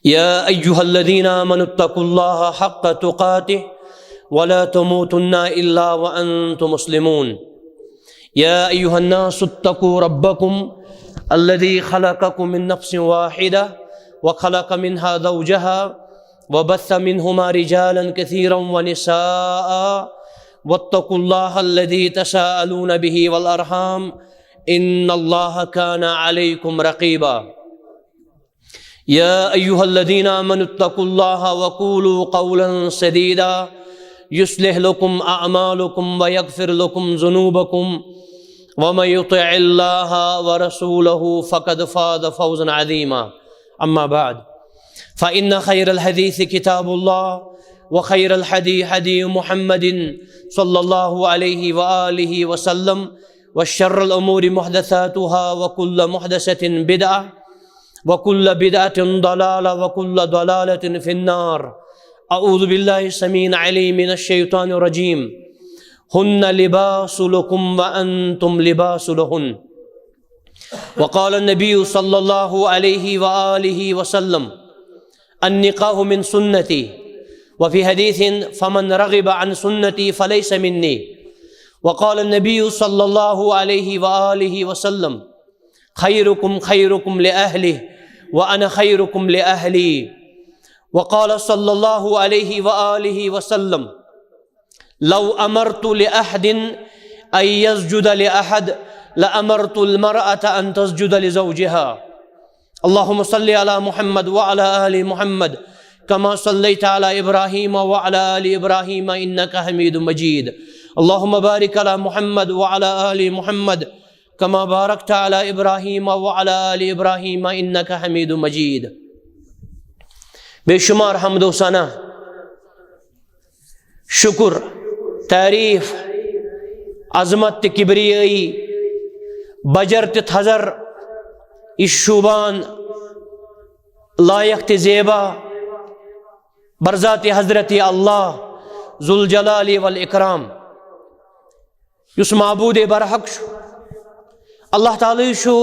या अय्युहल्लज़ीना आमनुत्तकुल्लाहा हक़्क़ तुक़ातिह वला तमूतुन्ना इल्ला व अंतुम मुस्लिमून। या अय्युहन्नासुत्तकू रब्बकुम अल्लज़ी खलक़कुम मिन नफ्सिन वाहिदा व खलक़ मिन्हा ज़ौजहा व बस्स मिन्हुमा रिजालन कसीरन व निसाअ वत्तकुल्लाहा अल्लज़ी तसाअलून बिही वल अरहाम इन्नल्लाहा काना अलैकुम रक़ीबा। या अय्युहल्लज़ीना आमनुत्तकुल्लाहा व क़ूलू क़ौलन सदीदा युस्लिह लकुम अअमालुकुम व यग़फ़िर लकुम ज़ुनूबकुम व मन युतिइल्लाहा व रसूलहु फ़क़द फ़ाज़ फ़ौज़न अज़ीमा। अम्मा बअद फ़इन्न ख़ैरल हदीस किताबुल्लाह व ख़ैरल हदी हदी मुहम्मदिन सल्लल्लाहु अलैहि व आलिहि व सल्लम व शर्रल उमूरि मुहदसातुहा व कुल्ल मुहदसतिन बिदअह व कुल्ल बिदअतिन दलाला व कुल्ल दलालतिन फ़िन्नार। अऊज़ु बिल्लाहि समीन अलीम मिनश शैतानिर रजीम। हुन्ना लिबासुल लकुम व अंतुम लिबासुल लहुन्न। व क़ाल नबी सल्लल्लाहु अलैहि व आलिहि व सल्लम अन्निकाहु मिन सुन्नती व फ़ी हदीसिन फ़मन रग़िब अन सुन्नती फ़लैस मिन्नी। व क़ाल नबी सल्लल्लाहु अलैहि व आलिहि व सल्लम खैरुकुम खैरुकुम लिअहलिहि व अना खैरुकुम लिअहली। वक़ाल सल्लल्लाहु अलैहि व आलिहि व सल्लम लौ अमरतु लिअहदिन अन यस्जुद लिअहद लअमरतुल मरअत अन तस्जुद लिज़ौजिहा। अल्लाहुम्मा सल्लि अला मुहम्मद व अला आलि मुहम्मद कमा सल्लैता अला इब्राहीम व अला आलि इब्राहीम इन्नका हमीदुम मजीद। अल्लाहुम्मा बारिक अला मुहम्मद व अला आलि मुहम्मद कमा बारकता अला इब्राहीम व अला आलि इब्राहीम इन्नका हमीदुम मजीद। बेशुमार हम्दो सना, शुक्र, तारीफ, अज़मत किबरियाई, बजर थज़र, इशुबान लायक ज़ेबा बरज़ात हज़रत अल्लाह ज़ुल जलाली वल इकराम युस माबूद बरहक अल्लाह ताला शु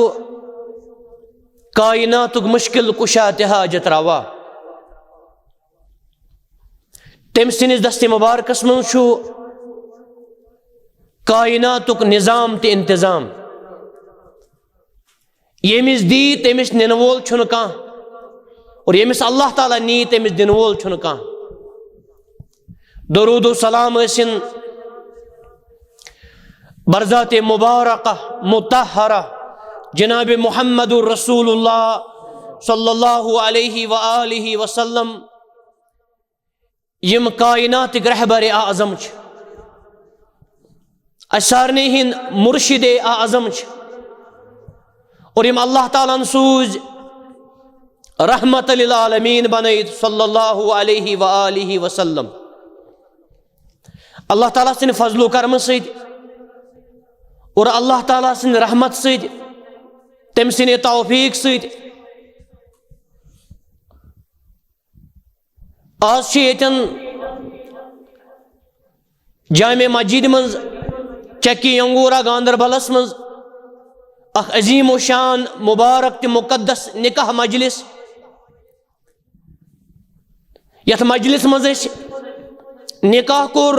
कायनातुक मुश्किल कुशा ते हाजत रवा। तम सिनिस दस्ते मुबारकस मं छु कायनातुक निज़ाम ते इंतज़ाम। यमिस दी तमिस निन वोल छुन कां और यमिस अल्लाह ताला नी तमिस दिन वोल छुन कां। दरूद सलाम ऐसिन बरज़ात मुबारक मुतहरा जनाब मुहम्मदुर रसूलुल्लाह सल्लल्लाहु अलैहि व आलिहि व सल्लम यम कायनात रहबर आज़म असारने हिंद मुर्शिद आज़म और यम अल्लाह ताला सूज रहमत लिल आलमीन बनैत सल्लल्लाहु अलैहि व आलिहि व सल्लम। अल्लाह ताला सिन फजलो करम सद और अल्लाह ताला सिन रहमत सद तम सिन तौफीक सद आज यन जामे मस्जिद मं चक्की अंगूरा गांदरबलस मं अख अजीम शान मुबारक ते मुकद्दस निकाह मजलिस यथ मजलिस मं निकाह कोर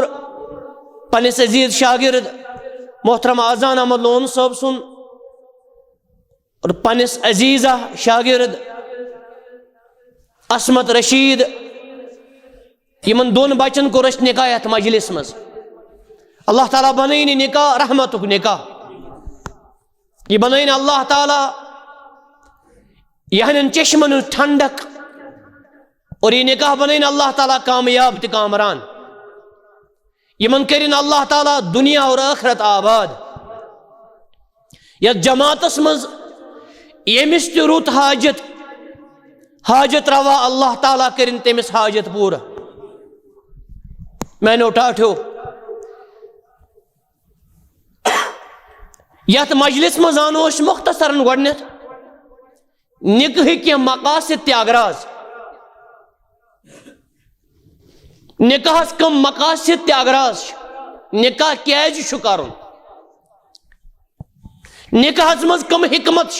पनिस अजीज शागिर्द मोहतरम आज़ान अहमद लोन साहब सुन और पनिस अजीज़ा शागिर्द असमत रशीद यमन दोन बचन को रश निकाह यथ मजलिस मज। अल्लाह ताला बनैन निकाह रहमतुक निकाह, ये बनैन अल्लाह ताला यहन चश्मन ठंडक और ये निकाह बनैन अल्लाह ताला कामयाब ते कामरान। यमन करिन अल्लाह ताला दुनिया और आखिरत आबाद। या जमातस मज यमिस ते रुत हाजत हाजत रवा अल्लाह ताला करिन तमिस हाजत पूरा। मैंने उठाठो यथ मजलिस मज आनोश मुख्तसरन गडनेथ निकाह के मकासद ते अगराज। निकाह कम मकासद ते अगराज निकाह क्याज छु करुन निकाह मज कम हिकमत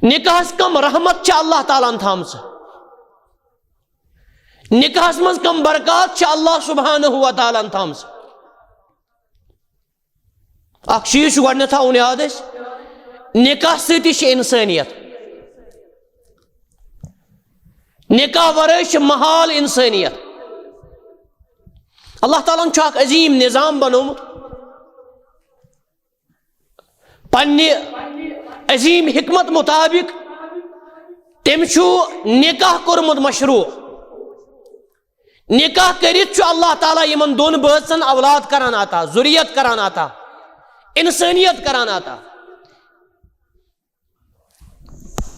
निकाहस कम रहमत अल्लाह ताला थामस, निकाहस मज कम बरकत अल्लाह सुब्हानहु व तआला थामस। अख चीज गो थवन याद, निकाह सती इंसानियत, निकाह वरय महाल इंसानियत। अल्लाह ताला अख अजीम निज़ाम बनोमुत, पन्ने अजीम हिकमत मुताबिक तम निकाह कोरमुत मशरू। निकाह करित अल्लाह ताला यमन दोन बहसन औलाद करान आता, जुरियत करान आता, इंसानियत करान आता।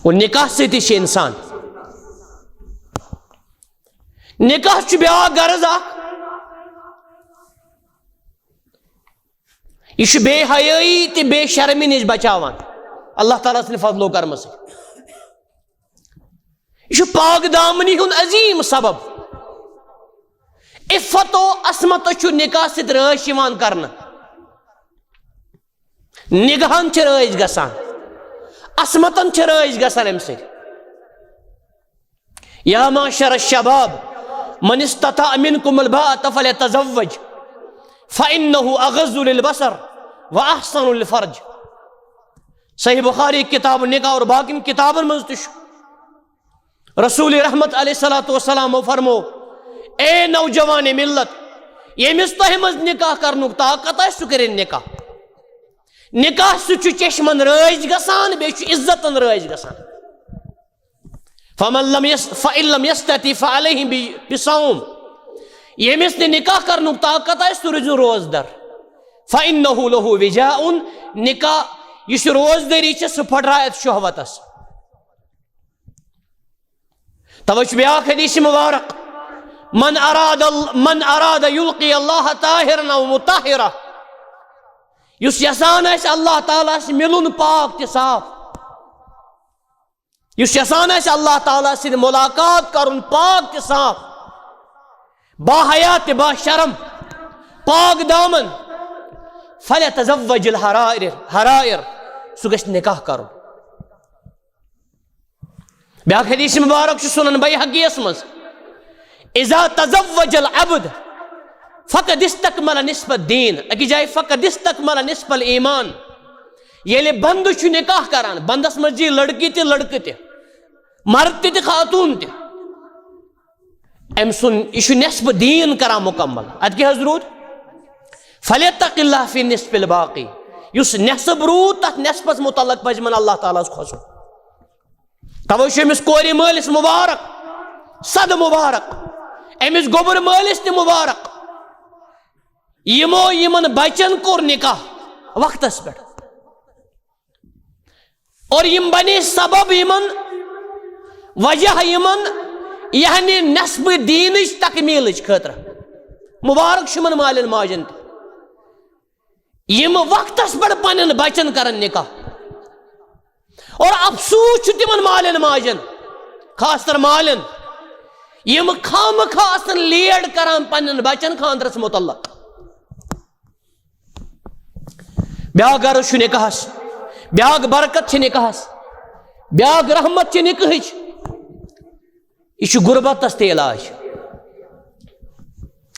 वो निकाह सती इंसान। निकाह ब्या गर्ज यह बेहयाई तो बेशर्मी नश बचावान अल्लाह ताला सद फजलो करम से। यह पाक दामनी हुन अजीम सबब। इफ्फतो असमतो निकाह सद रश करना, निगहन रश गसान, असमतन रश गसान अम सद। या माशर शबाब मन इस्तता मिनकुमुल बाअत फल्यतज़व्वज फ़इन्नहु अग़ज़्ज़ु लिलबसर व अहसनु लिलफ़र्ज। सही बुखारी किताब निकाह और बाकी किताबन मज रसूल रहमत अलैहिस्सलातु वस्सलाम फरमो, ए नौजवान मिल्लत, यमिस तह मज निकाह करनुक ताकत सह कर निकाह। निकाह सह चश्मन रज गसान, बे इज्जतन रज गसान। फ़इन लम यस्तति फ़अलैहि बिस्सौम, यमिस ने निकाह करनुक ताकत सह रोज़ रोजदर। फ़इन्नहु लहु विजाउन, निकाह यह रोजदरी सह फटरायत शहवतस। तवै ब्या हदीस मुबारक, मन अराद युल्क़ी अल्लाह ताहिरन व मुताहिरा, युस यसान अल्लाह ताला से मिलुन पाक ते साफ, युस यसान अल्लाह ताला से मुलाकात करुन पाक ते साफ, बाहया ते बाशरम, पाक दामन, फल्यतज़व्वजिल हराइर, सह गछ निकाह करुन। ब्या हदीस मुबारक सुनन बैहक़ीयस मज, इज़ा तज़व्वजल अब्द फ़क़द इस्तकमल निस्फ़द दीन, अकी जाय फ़क़द इस्तकमल निस्फ़ल ईमान। येले बंद निकाह करान, बंदस मज लड़की ते लड़के ते, मर्द ते खातून ते, अम सुन यह निस्फ़ दीन करान मुकम्मल। अत क्या रूद, फ़ल्यत्तक़िल्लाह फ़ी निस्फ़िल बाक़ी, युस नेसब रूद तथ नेसबस मुतल्लक पज मन अल्लाह ताला खोसुन। तवै अमिस कोरि मालिस मुबारक, सद मुबारक, अमिस गोबर मालिस ते मुबारक, यमो यमन बचन कोर निकाह वक्तस पे, और यम बने सबब यमन वजह यमन यानी नस्ब दीन तकमील खतर। मुबारक शुमन मालन माजन यम वक्तस पे पन बचन कर निकाह, और अफसूस तिमन मालन माजन, खासतर मालन यम खाम खास लेट करान पन बचन खानदरस मुतल्लक। ब्या गर्ज निकाहस, ब्या बरकत निकाहस, ब्या रहमत निकाह, यह गुरबतस ते इलाज।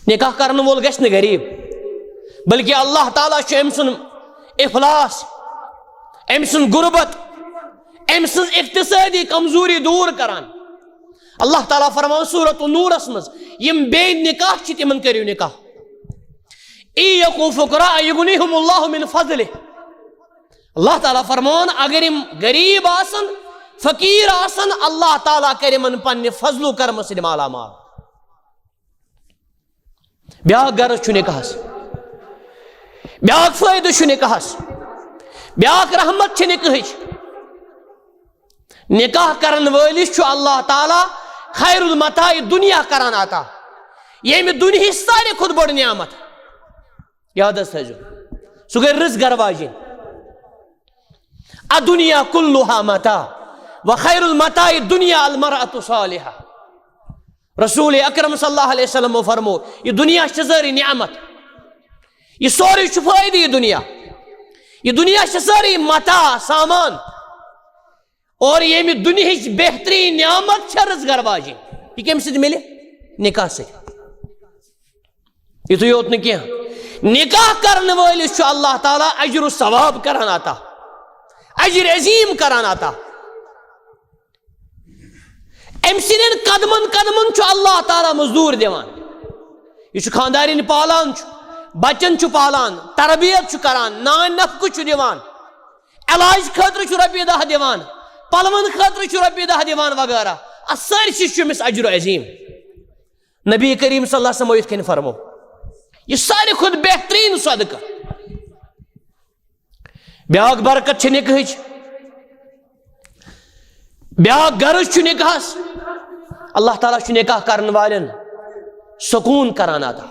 निकाह करन वोल गछ न गरीब, बल्कि अल्लाह ताला अम सुन इफलास, अम सुन गुरबत, अम सुन इक्तिसादी कमजोरी दूर करान। अल्लाह ताला फरमान सूरत नूरस मज, यम बे निकाह तिमन करियो निकाह। युगनिहुमुल्लाहु मिन फज़लिह, अल्लाह ताला फरमान अगर यम गरीब आसन, फकीर आसन, अल्लाह ताला कर यमन पन्ने फजलो करम से माला माल। ब्या गर्ज निकाहस, ब्या फायद निकाहस, ब्या रहमत निकाह। निकाह करन वलिस अल्लाह ताला खैरुल मताई दुनिया करान आता, ये दुनिया सारे खुद बड़ नियामत याद थो, सह गई रज गरवाजिन। अदुनिया कुल्लुहा मता व खैरुल मताई दुनिया अल मरअतु सालिहा। रसूल अकरम सल्लल्लाहु अलैहि वसल्लम फरमो, यह दुनिया सारी नियामत, यह सोरे फायदे, यह दुनिया सारी मता सामान, और ये दुनिया बेहतरीन नियामत रोजगार वाजी यह कम सद मिले निकाह से युत योत न कह निकाह करने वलिस अल्लाह ताला अजर सवाब करान अता अजर अजीम करान अता अम सदन कदमन कदमन अल्लाह ताला मजदूर दिवान यह खानदारिन पालान बच्चन पालान तरबियत करान नान नफक दिवान इलाज खतर रपये 10 दिवान पलवन खतर रपये 10 दिवान वगैरह सारिस अजर अजीम नबी करीम सल्लल्लाहु अलैहि वसल्लम यह फरमो यह सारे खुद बेहतरीन सदका ब्याक बरकत निकाह ब्याक गर्ज निकाहस अल्लाह ताला निकाह करने वालन सुकून करान अता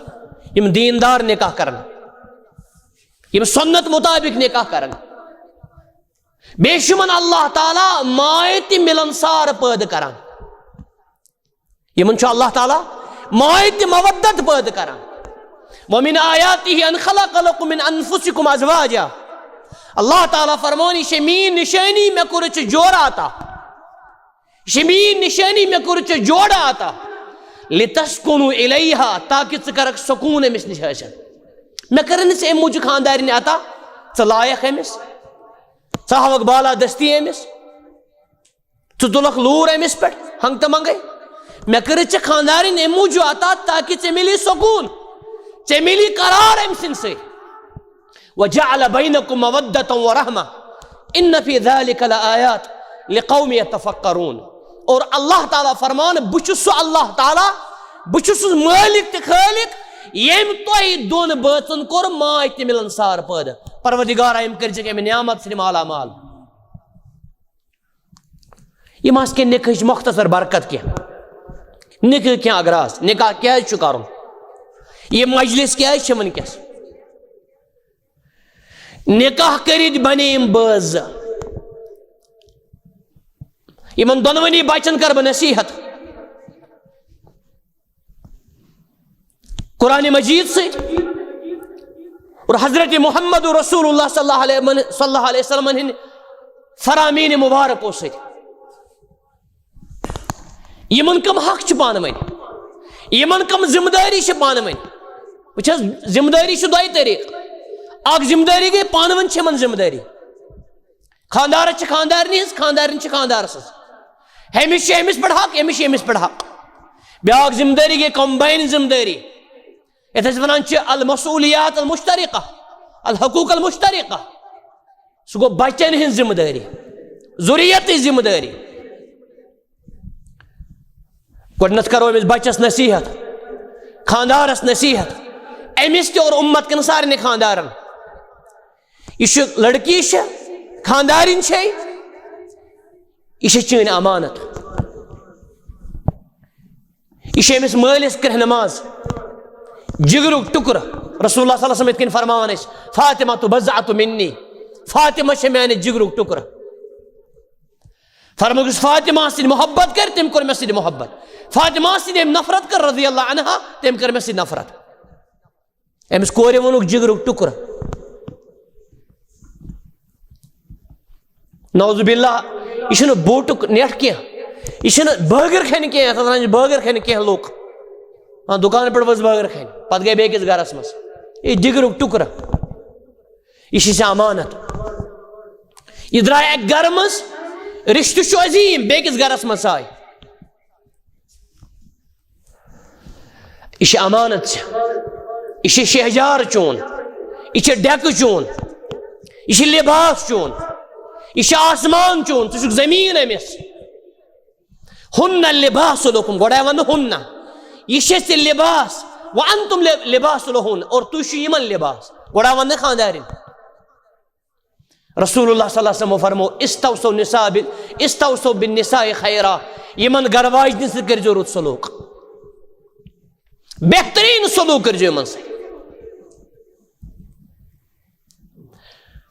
यम दीनदार निकाह करन यम सुन्नत मुताबिक निकाह करन बेशुमन अल्लाह ताला मायत मिलनसार पैदा करान यमन अल्लाह ताला मायत मवद्दत पैदा करान वमिन आयातिही अन खलक़ लकुम मिन अनफुसिकुम अज़वाजा अल्लाह ताला फरमानी शमीन निशानी में कुछ जोड़ा आता शमीन निशानी में कुछ जोड़ा आता लितस्कुनु इलैहा ताकि कर सुकून अमिस निश मे कर मूज खानदारी अता लायक अमिस हवक बाला दस्ती अमिस तुलक लूर अमिस पे हंग तो मंगे मे कर खानदारी मूज अता ताकि मिली सुकून मिली करार अम से वजअल बैनकुम मवद्दतन व रहमा इन्न फी ज़ालिका लआयात लिक़ौम यतफ़क्करून और अल्लाह ताला फरमान बुछुस अल्लाह ताला बुछुस मालिक ते खालिक यम तोय दोन बचन कोर माय ते मिलनसार पैदा परवरदिगार यम कर के नियामत से माला माल यम आस के निकाह मुख्तसर बरकत के निकाह क्या अगराज निकाह क्या कर ये मजलिस क्या वनकस निकाह कर बने बज इन दोनवनी बचन कर नसीहत कुरान मजीद से और हजरत मोहम्मद रसूलुल्लाह सल्लल्लाहु अलैहि वसल्लम फरामीन मुबारक से यमन कम हक पान वन यमन कम जिम्मेदारी पान वन वह जिम्मेदारी दो तरीक अग जिम्मेदारी गई पान वन जिम्मेदारी खानदार खानदारनी खानदारन खानदारस हमिस पे हक अमिस पे हक ब्याक जिम्मेदारी गई कम्बाइन जिम्मेदारी ये वन अल मसूलियात अल मुश्तरिका अल हकूक अल मुश्तरिका सह गो बचन हज जिम्मेदारी जुरियत जिम्मेदारी गोडनथ करो अमिस बच्चस नसीहत खानदारस नसीहत अमिस और उम्मत कन सारे खानदारन यह लड़की खानदारिन यह चीन अमानत यह अमिस मालिस कर नमाज जिगरुक टुकर रसूलुल्लाह सल्लल्लाहु अलैहि वसल्लम फरमान फातिमा तो बज़अतु मिन्नी फातिमा माने जिगरुक टुकर फरमाया फातिमा से मोहब्बत कर तम कर मे सद मोहब्बत फातिमा से नफरत कर रज़ी अल्लाह अन्हा तम कर मे सद नफरत अमिस कोरे वोनुक जिगरुक टुकर नौजुबिल्लाह यह बोटुक नेट कह यह बर्गर खन कह बर्गर खन कह लोग हाँ दुकान पे वज बर्गर खन पे गई बेकिस गरस मज यह जिगरुक टुकर यह अमानत यह द्राय गर मज रिश्त अजीम बेकिस गरस मज आय यह अमानत यह शहजार चोन यह डेक चोन यह लिबास चोन यह आसमान चोन तुझ जमीन अमिस हुन्ना लिबास लकुम गोड़ा वन हुन्ना यह लिबास व अंतुम लिबास लहुन और तुझ यमन लिबास गोड़ा वन खानदारिन रसूलुल्लाह सल्लल्लाहु अलैहि वसल्लम फरमो इस्तौसौ बिन निसाए खैरा यमन गरवाजन से कर जो रुत सलूक बेहतरीन सलूक कर जो यमन से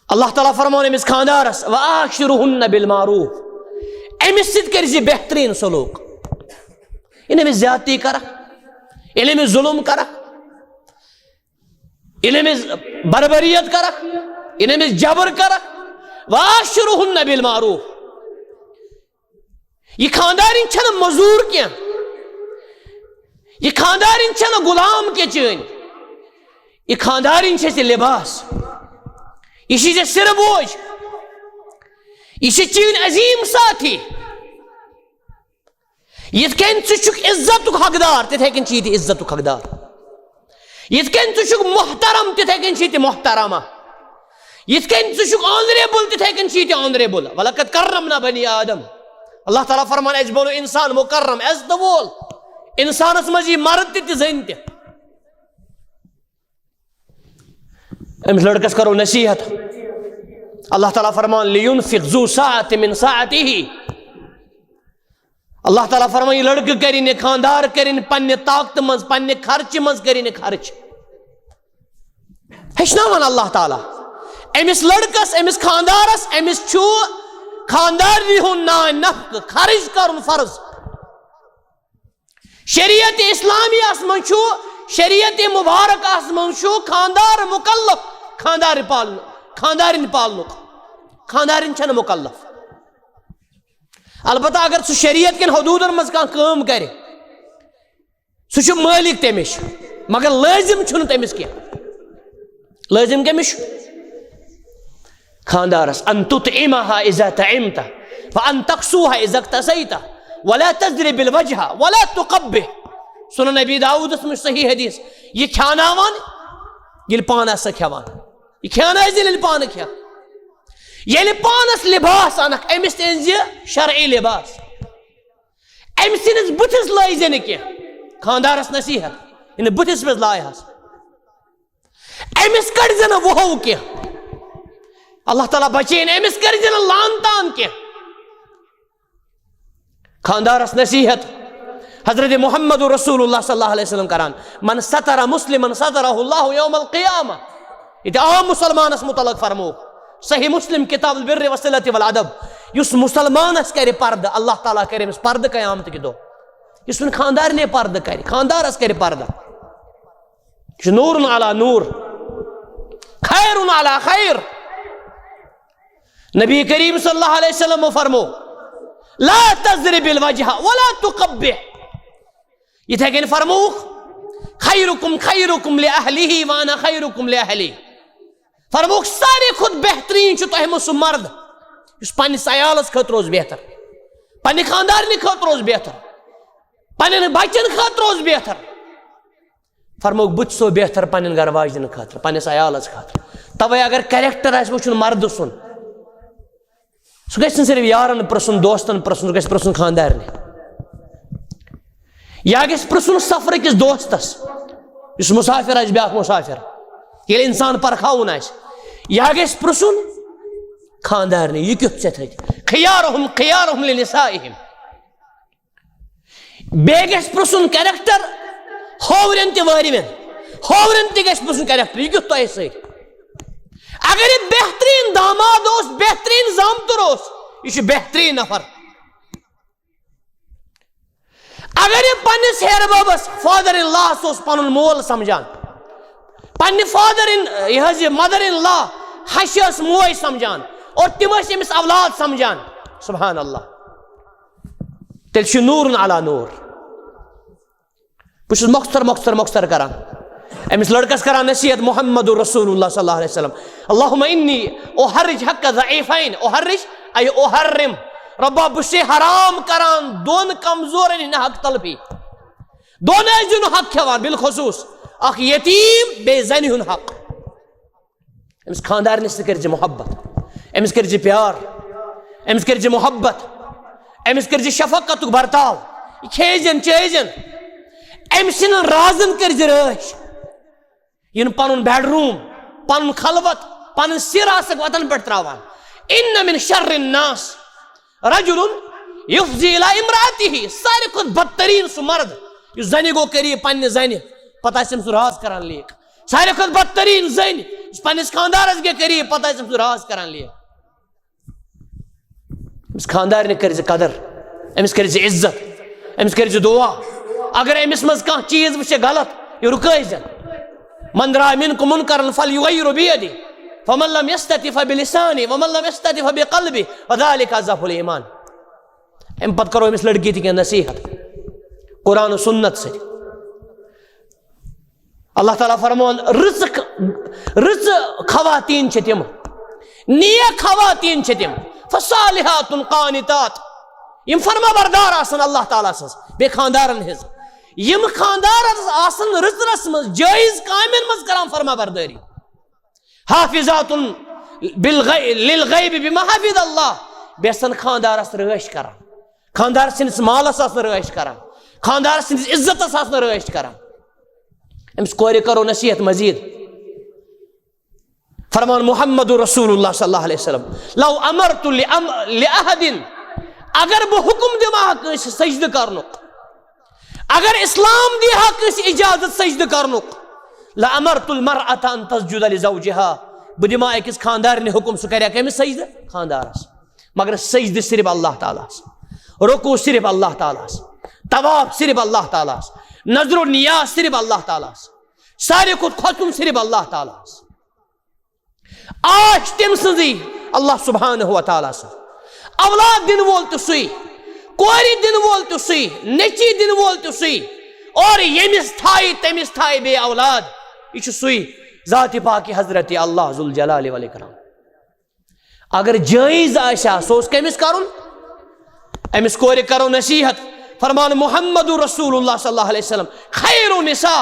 अल्लाह ताला फरमान अमिस खानदारस व आशिरुहुन्न बिल मारूफ अमिस सिद कर बेहतरीन सलूक इन अमिस ज्यादती कर इन अमिस जुल्म कर इन अमिस बर्बरियत कर इन अमिस जबर कर व आशिरुहुन्न बिल मारूफ यह खानदारिन छन मजूर क्या, यह खानदारिन छन गुलाम के चीन, यह खानदारिन छे लिबास, यह सिर बोझ, यह चीन अजीम साथी। यिथ कन इज्जत हकदार तिथे कन इज्जत हकदार, यिथ कन मोहतरम तिथे कन मोहतरमा, यिथ कन ऑनरेबल तिथे कन ऑनरेबल। वलकद कर्रमना बनी आदम, अल्लाह ताला फरमान अस बनो इंसान मुकर्रम एज द वोल, इंसानस मज मर्द ते जन ते। अमिस लड़कस करो नसीहत, अल्लाह ताला फरमान लियुनफिक ज़ू साअत मिन साअतिही, अल्लाह ताला फरमान यह लड़के करिन खानदार करिन पन्ने ताकत मज पन्ने खर्च मज करिन खर्च। हेचनावन अल्लाह ताला अमिस लड़कस अमिस खानदारस अमिस छु खानदारी हुन नान नफक खर्च करुन फर्ज। शरीयत इस्लामियस मं छु शरीयत मुबारकस मं छु खानदार मुकल्लफ खानदार पालन खानदारिन पालनुक, खानदारिन छन मुकल्लफ। अलबत्ता अगर सह शरीयत के हदूदन मज काम करे सह मालिक तमिश, मगर लाजिम छुन तमिस क्या, लाजिम कमिश खानदारस अन तुतइमहा इज़ा तइमता व अन तक्सूहा इज़ा इक्तसैता वला तज़रिब बिल वजह वला तुक़ब्बिह। सुनन नबी दाऊद में सही हदीस, यह खानावान ये पानस खेवान, यह खाना ये पान खे, ये पानस लिबास अनक अमिस शरई लिबास, अम सिंस बुथिस लाइज क्या खानदारस नसीहत इन बुथिस मज लायहस, अमिस कड़न वहो क्या, अल्लाह ताला बचेन अमिस कर लान तान क्या। खानदारस नसीहत हजरत मोहम्मद रसूलुल्लाह सल्लल्लाहु अलैहि वसल्लम करान, मन सतरा मुस्लिमन सतरहुल्लाहु यौमल क़ियामा, ये आम मुसलमानस मुतलक फरमो सही मुस्लिम किताब बिर्र वसिलत वल अदब, युस मुसलमानस करे पर्द अल्लाह ताला करे अमिस पर्द क़यामत के दो, युस खानदार ने पर्द करे खानदारस करे पर्द, नूरुन अला नूर खैरुन अला खैर। नबी करीम सल्लल्लाहु अलैहि वसल्लम फरमो ला तज़रिब बिल वजह वला तुक़ब्बिह, इथे कन फरमो खैरुकुम लि अहलिही व अना खैरुकुम लि अहली। फरमो सारे खुद बेहतरीन तह मो सह मर्द इस पन्निस अयालस खत रोज बेहतर, पन्ने खानदारन खत रोज बेहतर, पन्न बचन खत रोज बेहतर। फरमो बुत सो बेहतर पन्न घर वाजन खतर पन्निस अयालस खतर। तवे अगर कैरेक्टर आस वुचुन मर्द सुन सह गि सिर्फ यारन प्रसुन दोस्तन प्रसुन गि प्रसुन खानदारन, या गि प्रसुन सफर किस दोस्तस इस मुसाफिर आज ब्याक मुसाफिर ये इंसान परखाउन आस, या गि प्रसुन खानदारन यह क्युत थे खियारुहुम लिनिसाइहिम, बे गि प्रसुन कैरेक्टर होवरन ते वारिवन होवरन ते गि प्रसुन कैरेक्टर यह क्युत तह सर। अगर यह बेहतरीन दामाद हो बेहतरीन जामतर हो यह बेहतरीन नफर, अगर यह पन्निस हेर बाबस फादर इन लॉस पन मोल समझान, पन्ने फादर इन यह मदर इन लॉ हस मोज समझान और तिम अमिस औलाद समझान, सुभान अल्लाह, तेल नूरुन अला नूर। बस मख्तर करान अमिस लड़कस करान नसीहत मोहम्मद रसूलुल्लाह सल्लल्लाहु अलैहि वसल्लम, अल्लाहुम्मा इन्नी उहर्रिज हक़्क़ ज़ईफ़ैन उहर्रिज अय उहर्रिम, रब्बा बुसे हराम करान दोन कमजोर इन हक तलबी, दोन जुन हक खेवान बिलखुसूस अख यतीम बे जन हुन हक। अमिस खानदारनिस कर मोहब्बत, अमिस कर प्यार, अमिस कर मोहब्बत, अमिस कर शफकत बर्ताव, खेजन चेजन, अमिस राजन कर राश इन पन बेडरूम पन खलवत पन सिर वतन पे त्रावान। इन्न मिन शर्रिन नास रजुलुन युफ़ज़ी इला इम्राअतिही, सारे खुद बदतरीन सु मर्द यु जन गो करी पन्ने जन पता राज करान लेक, सारे खुद बदतरीन जन पन्निस खानदारस गे करी पता राज करान लेक। अमिस खानदार ने कर कदर, अमिस कर इज्जत, अमिस कर दुआ। अगर अमिस मज कह चीज वुचे गलत यह रुकन, मन रा मिनकुम मुनकरन फलयुगय्यिरहु बियदिही फमन लम यस्तति फबिलिसानिही वमन लम यस्तति फबिक़ल्बिही वज़ालिका अज़अफ़ुल ईमान। अम पत करो अमिस लड़की ती नसीहत कुरान सुन्नत से। अल्लाह ताला फरमान रच खवातीन छ तिम, नेक खवातीन छ तिम, फसालिहातुन कानितात, यम फरमा बरदार आसन अल्लाह ताला सस बे खानदारन हिज, यम खानदार आसन रच रस्म जायज कामन मज करान फरमा बरदारी, हाफिजातुन लिल गैब बिमा हफिज अल्लाह, बेसन खानदारस रश करान, खानदार सिंस मालस आसन रश करान, खानदार सिंस इज्जतस आसन रश करान। अमिस कोरे करो नसीहत मजीद। फरमान मुहम्मद रसूलुल्लाह सल्लल्लाहु अलैहि वसल्लम लौ अमरतु लिअहदिन, अगर बह हुक्म दिमा कस सजद करनुक, अगर इस्लाम दिहा कस इजाजत सजद करनुक, ला अमरतुल मरअत अन तस्जुद लिज़ौजिहा, बह दिमा अकिस खानदार ने हुक्म सह करे कमिस सजद खानदारस, मगर सजद सिर्फ अल्लाह ताला, रुकू सिर्फ अल्लाह ताला, तवाफ सिर्फ अल्लाह ताला, नजर नियाज सिर्फ अल्लाह ताला, सारे खुद खतुम सिर्फ अल्लाह ताला, आज तम सजी अल्लाह सुब्हानहु व तआला से औलाद दिन वोल तो सुई, कोरी दिन वोल तो सुई, नेची दिन वोल तो सुई, और यमिस थाई तमिस थाई बे औलाद यह सुई जाति पाक हजरत अल्लाह जुल जलाल वल इकराम। अगर जायज आशा सोस कमिस करुन, अमिस कोरे करो नसीहत। फरमान मुहम्मद रसूलुल्लाह सल्लल्लाहु अलैहि वसल्लम खैरु निसा,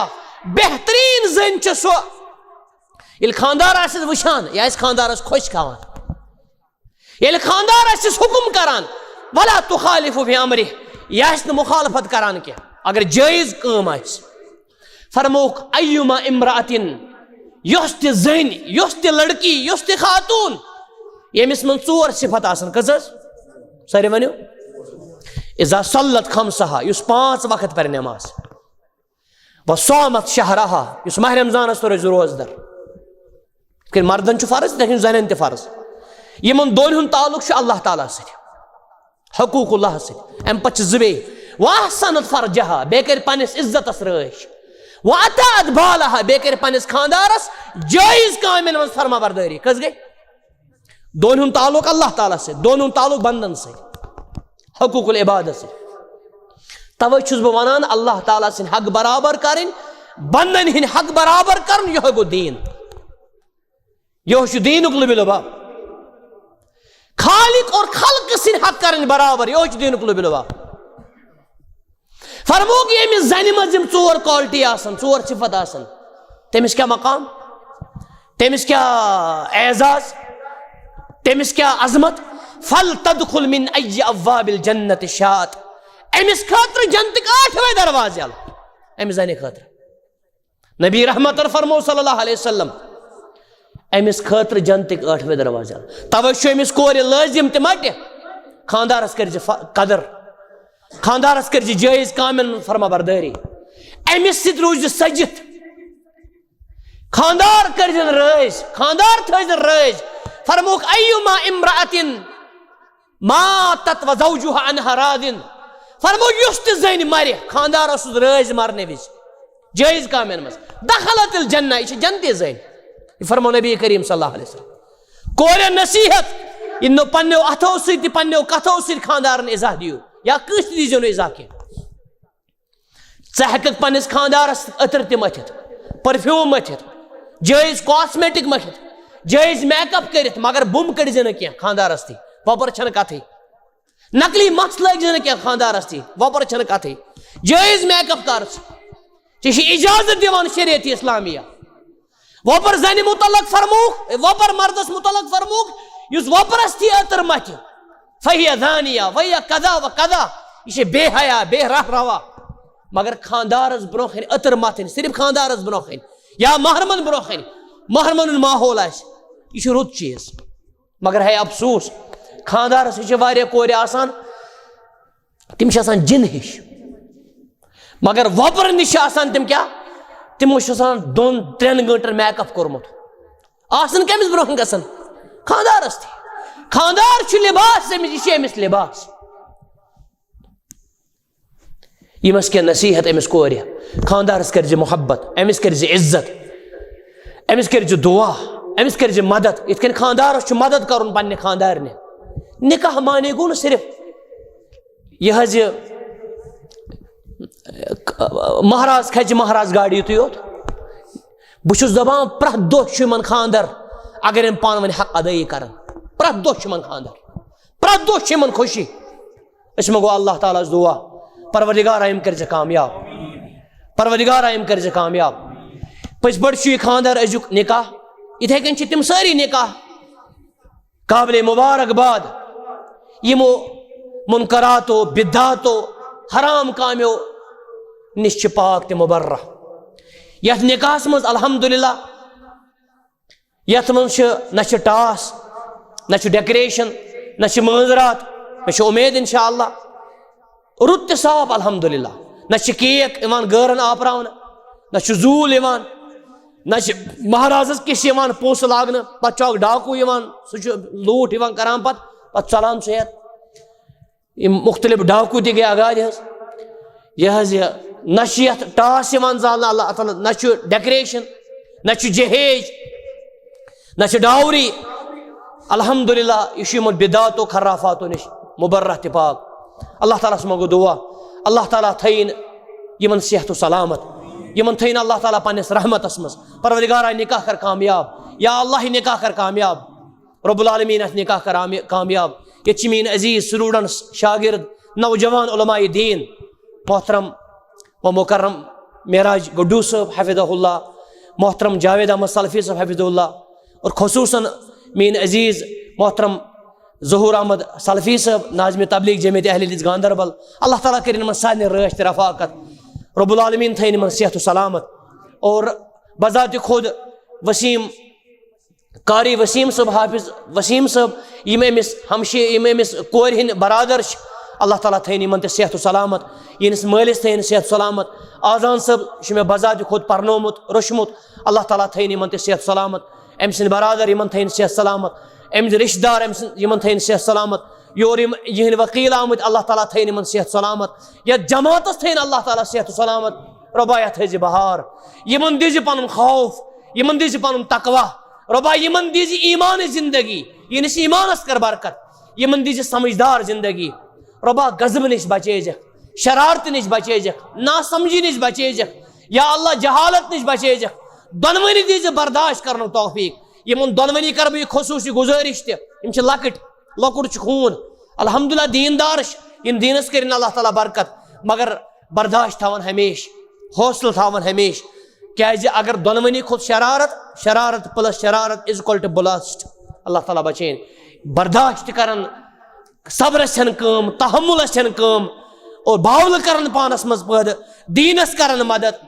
बेहतरीन जन छ सो ये खानदार आसिस वुशान या खानदारस खुश खावान, ये खानदार आसिस हुक्म करान वला तुखालिफु फी अमरि, या मुखालफत करान के अगर जायज काम आस। फरमोक अय्युमा इम्रातिन, युस ते जन, युस ते लड़की, युस ते खातून, यमिस मन चोर सिफत आसन कस सारे वनो इज़ा सल्लत खमसहा, युस 5 वक्त पर नमाज, व सामत शहरहा, युस माह रमजान रोज रोजदर, कि मर्दन फर्ज लेकिन जन ते फर्ज, यमन दोन हुंद ताल्लुक अल्लाह ताला से, हकूकुल्लाह से, अम पे जुबे वहसनत फरजहा, बे कर पनिस इज्जतस रश, व अतात बालहा, बे कर पनिस खानदारस जायज कामन मज फरमा बरदारी, कस गई दोन हुंद ताल्लुक अल्लाह ताला से, दोन हुंद ताल्लुक बंदन से, हकूकुल इबादत से। तवे छुस बह वनान अल्लाह ताला सिन हक बराबर करें, बंदन हिन हक बराबर कर, यह गो दीन, यह दीनुक लुबिलुबा, खालिक और खल्क सिन हक करें बराबर, यह दीनुक लुबिलुबा। फरमोग यमिस जन मज चोर क्वालिटी आसन, चोर सिफत आसन, तमिस क्या मकाम, तमिस क्या एजाज, तमिस क्या अजमत। फल तदखुल मिन अय्य अब्वाबिल जन्नत शात, अमिस खातर जन्नत 8वें दरवाजे अल, अमिस जन खातर नबी रहमत फरमो सल्लल्लाहु अलैहि वसल्लम, अमिस खातर जन्नत 8वें दरवाजे अल। तवे अमिस कोर लाजिम ते मट खानदारस कर कदर, खानदारस कर जायज कामन फरमा बरदारी, अमिस सित रोज सजित, खानदार कर राज, खानदार थज राज। फरमोक अय्युमा इम्रातिन मातत व ज़ौजुहा अन्हा रादिन, फरमो युस ते जन मर, खानदार राज मरने विज जायज कामन मज, दखलतिल जन्नह, यह जन्नती जन, फरमो नबी करीम सल्लल्लाहु अलैहि वसल्लम। कोरे नसीहत इन पन्नो अथो सत पन्नो कथो सत खानदारन इज़ा दियो, या कस दीजो इज़ा के, हेक पन्निस खानदारस अतर ते मथित, परफ्यूम मथित, जायज कॉस्मेटिक मथित, जायज मेकअप करित, मगर बुम कड़ न क्या खानदारस थी वपर छन कथी, नकली मस लग न क्या खानदारस थी वपर छन कथी, जायज मेकअप कर इजाजत दिवान शरीयत इस्लामिया। वपर जन मुतलक फरमूक, वपर मर्दस मुतलक फरमूक, युस वपरस थी अतर मथ, फहिया दानिया वहिया कदा व कदा, यह बेहया बेरहरवा, मगर खानदारस ब्रोखन अतर मथन, सिर्फ खानदारस ब्रोखन या महरमन ब्रोखन, महरमन माहौल यह रुत चीज, मगर है अफसोस खानदारस कोर आसान, तिम जिन हिश, मगर वपर नश तम क्या, तिमो 2-3 घंटन मेकअप कोर्मुत, कमिस ब्रोह गसन खानदारस थी, खानदार लिबास अमिस लिबास। यमस क्या नसीहत अमिस कोर, खानदारस कर मोहब्बत, अमिस कर इज्जत, अमिस कर दुआ, अमिस कर मदद, इत खानदारस मदद कर पन्ने खानदार ने। निकाह माने गो न सिर्फ यह महाराज खच महाराज गाड़ी युत योत बहुत दपान प्रथ दो खानदर अगर इन पान वन हक अदाई कर प्रथ दो खानदर प्रथ दो खुशी अस गो अल्लाह ताला दुआ परवरदिगार यम कर कामयाब परवरदिगार यम कर कामयाब पस बड़ खानदर अजुक निकाह इथे कन तिम सारी निकाह काबिल मुबारकबाद यमो मुनकरातो बिद्दातो हराम काम्यो निश पाक ते मुबर्रा यथ निकाहस मज अल्हम्दुलिल्लाह यथ मज न टास न डेकोरेशन न मंजरात मे उम्मीद इंशाअल्लाह रुत साफ अल्हम्दुलिल्लाह न केक इवान गरन आपरावन न जूल इवान न महाराजस किस इवान पोस लागन पत डाकू इवान सह लूट इवान करान पत चलान सेहत मुख्तलिफ डाकू ते गए आगाज यह न टास जाल अल्लाह ताला न डेकोरेशन न जहेज न डावरी अल्हम्दुलिल्लाह यह बिदातो खराफातो निश मुबर्रा पाक अल्लाह ताला मगो दुआ अल्लाह ताला थन यमन सेहत सलामत यमन थन अल्लाह ताला पन्निस रहमतस मज परवरदिगार निकाह कर कामयाब या अल्लाह निकाह कर कामयाब रब्बुल आलमीन निकाह कर कामयाब ये मीन अजीज स्टूडेंट्स शागिर्द नौजवान उलमाए दीन मोहतरम व मुकर्रम मेराज गुड्डू साहब हफिज़हुल्लाह मोहतरम जावेद अहमद सलफ़ी साहब हफिज़हुल्लाह और खुसूसन मीन अजीज़ मोहतरम ज़हूर अहमद सलफ़ी साहब नाज़िम तबलीग जमीयत अहले हदीस गांधरबल अल्लाह ताला करें मन सारे रश त रफ़ाकत रब्बुल आलमीन थैन मन सेहत सलामत और बज़ात खुद वसीम कारी वसीम साहब हाफिज़ वसीम साहब यम अमिस हमशे यम अमिस कोर हिंद बरादर अल्लाह ताला थैन यमन सेहत सलामत यस मालिस थैन सेहत सलामत आज़ान साहब मे बज़ात खुद पर्नोमुत रोशमुत अल्लाह ताला थैन यमन सेहत सलामत अम सिंद बरादर यमन थैन सेहत सलामत अम रिश्तेदार यमन थैन सेहत सलामत योर यहन वकील आमुत अल्लाह ताला थैन यमन सेहत सलामत या जमातस थैन अल्लाह ताला सेहत सलामत रबाया थैज बहार यमन दिज पन खौफ यमन दिज पन तकवा रबा यमन दिज ईमान जिंदगी यनिस ईमानस कर बरकत यमन दिज समझदार जिंदगी रबा गजब निश बचेजक शरारत निश बचेजक नासमझी निश बचेजक या अल्लाह जहालत निश बचेजक दोनवनी दीज बर्दाश्त करने तौफीक यमन दोनवनी कर बह खसूसी गुजारिश तम लकट लकुट खून अल्हम्दुलिल्लाह दीनदार इन दीनस कर अल्लाह ताला बरकत मगर बर्दाश्त थवन हमेश हौसल थवन हमेश क्या अगर दोनवनी खुद शरारत शरारत प्लस शरारत इज इक्वल टू ब्लास्ट अल्लाह ताला बचेन बर्दाश्त करन सब्रस कम तहमुलस कम और बावल करन पानस मज पैद दीनस करन मदद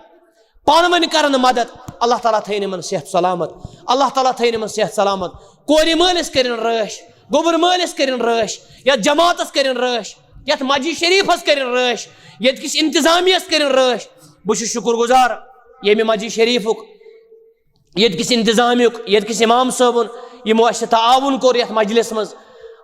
पानवन करन मदद अल्लाह ताला थैन यमन सेहत सलामत अल्लाह ताला थैन यमन सेहत सलामत कोरि मालिस करिन रश गोबर मालिस करिन रश या जमातस करिन रश या मस्जिद शरीफस करिन रश ये किस इंतजामियस करिन रश बह शुक्रगुजार ये मस्जिद शरीफुक ये किस इंतजामियुक ये किस इमाम साहबन यमो अस ताउन कोर यथ मजलिस मज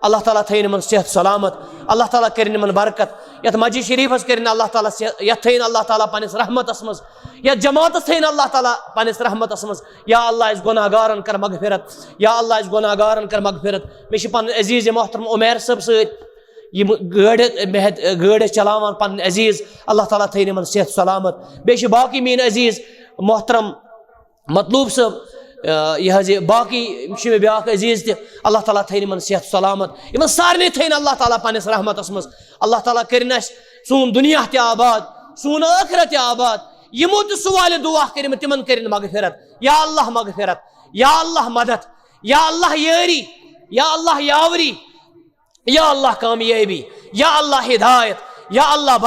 अल्लाह ताला थैन मन सेहत सलामत अल्लाह ताला करिन मन बरकत यथ मस्जिद शरीफस करिन अल्लाह ताला यथ थैन अल्लाह ताला पनिस रहमतस मज या जमातस थैन अल्लाह ताला पनिस रहमतस मज या अल्लाह इस गुनाहगारन कर मगफिरत या अल्लाह इस गुनाहगारन कर मगफिरत मे पन अजीज मोहतरम उमैर साहब सद गाड़ चलावान पन अजीज अल्लाह ताला थैन मन सेहत सलामत बे बाकी मीन अजीज मोहतरम मतलूब साहब यह बाकी मे ब्या अजीज त अल्लाह ताला थैन मन सेहत सलामत इन सारे थैन अल्लाह ताला पनिस रहमतस मज अल्लाह ताला करिन सून दुनिया त आबाद सून आखिरत आबाद यमो तो सवाल दुआ कर तिमन करिन मगफिरत या अल्लाह मदद या अल्लाह यारी या अल्लाह यावरी या अल्लाह कामयाबी या अल्लाह हिदायत या अल्लाह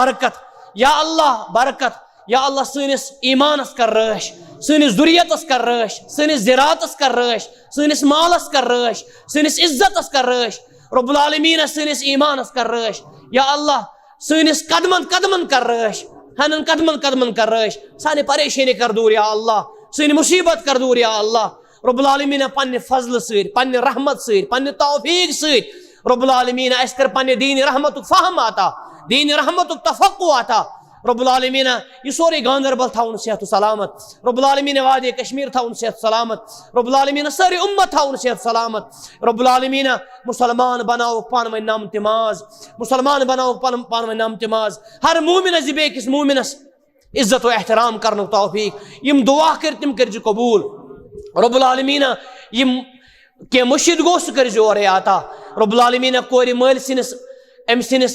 बरकत या अल्लाह सनिस ईमानस कर रश सनिस दुरियतस कर रश सनिस ज़राअतस कर रश सनिस मालस कर रश सनिस इज्जतस कर रश रब्बुल आलमीन सनिस ईमानस कर रश या अल्लाह सनिस कदमन कर रश हनन कदमन कर रश सानी परेशानी कर दूर या अल्लाह सनी मुसीबत कर दूर या अल्लाह रब्बुल आलमीन पन्ने फजल सर पन्ने रहमत सर पन्ने तौफीक सर रब्बुल आलमीन अस कर पन्ने दीन रहमतुक फहम आता दीन रहमतुक तफक्कु आता रब्बुल आलमीन यह सोरे गांधरबल थाउन सेहत सलामत, रब्बुल आलमीन वादे कश्मीर थाउन सेहत सलामत, रब्बुल आलमीन सारी उम्मत थाउन सेहत सलामत, रब्बुल आलमीन मुसलमान बनाओ पान में नाम तिमाज, मुसलमान बनाओ पान में नाम तिमाज, हर मोमिन जिबे किस मोमिनस इज्जत व एहतराम करने तौफीक, यम दुआ कर तिम कर कबूल, रब्बुल आलमीन यम के मुर्शिद गो सह कर और आता, रब्बुल आलमीन कोर मल सिनिस अम सिनिस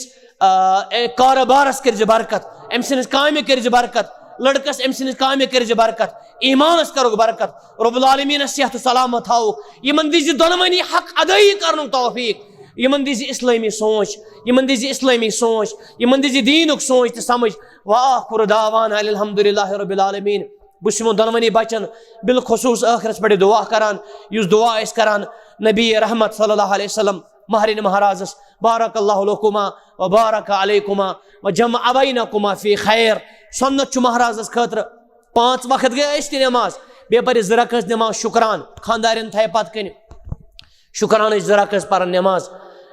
कारोबारस कर बरकत, अम सिनिस कामे कर बरकत, लड़कस अम सिनिस कामे कर बरकत, ईमानस करो बरकत, रब्बुल आलमीन सेहत सलामत थाओ, यमन दीजि दोनवनी हक अदाई करने तौफीक, यमन दीजि इस्लामी सोच, यमन दीजि इस्लामी सोच, यमन दीजि दीनुक सोच तो समझ। वाखिर दावाना अल्हम्दुलिल्लाहि रब्बिल आलमीन। बस दोनवनी बचन बिलखुसूस आखिरस पे दुआ करान, युस दुआ करान नबी रहमत सल्लल्लाहु अलैहि वसल्लम महरिन महाराजस बारकल्लाहु लकुमा व बारक अलैकुमा व जमअ बैनकुमा फी खैर। सुन्नत महाराजस खतर 5 वक्त गए नमाज, बे पर 2 रकात नमाज शुक्रान, खानदारन थे पत कन शुक्रान 2 रकात पर नमाज,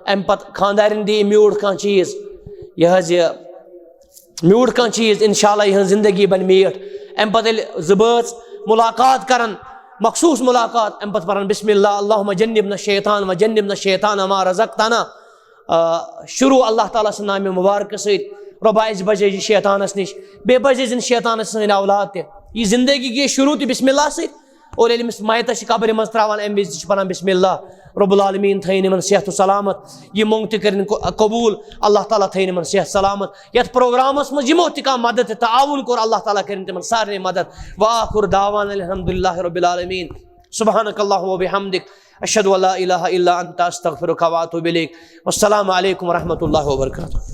अम पत खानदारन दी म्यूट कह चीज, यह म्यूट कह चीज इंशाअल्लाह यह जिंदगी बन मीठ। अम पत 2 बच मुलाकात करन, मखसूस मुलाकात, अम पत परन बिस्मिल्लाह अल्लाहुम्मा जन्निबना शैतान व जन्निबना शैतान मा रज़क़तना। शुरू अल्लाह ताला से नाम मुबारक सहित, रब्बा इस बजे शैतानस निश, बे बजे शैतानस सन औलाद ते, यह जिंदगी की शुरू तो बिस्मिल्लाह से, और मायत कब्र मज त्रावान अम विज पढ़ान बिस्मिल्लाह। रब्बुल आलमीन थैन यमन सेहत सलामत, यह मोंग कर कबूल, अल्लाह ताला थैन यमन सेहत सलामत। यथ प्रोग्रामस मज यमो त मदद ताउन कोर अल्लाह ताला कर तिमन सारे मदद। वाखिर दावाना अल्हम्दुलिल्लाहि रब्बिल आलमीन। सुब्हानकल्लाहुम्मा व बिहम्दिक अशहदु अल्ला इलाहा इल्ला अंता अस्तगफिरुका व अतूबु इलैक। वस्सलामु अलैकुम व रहमतुल्लाहि व बरकातुहू।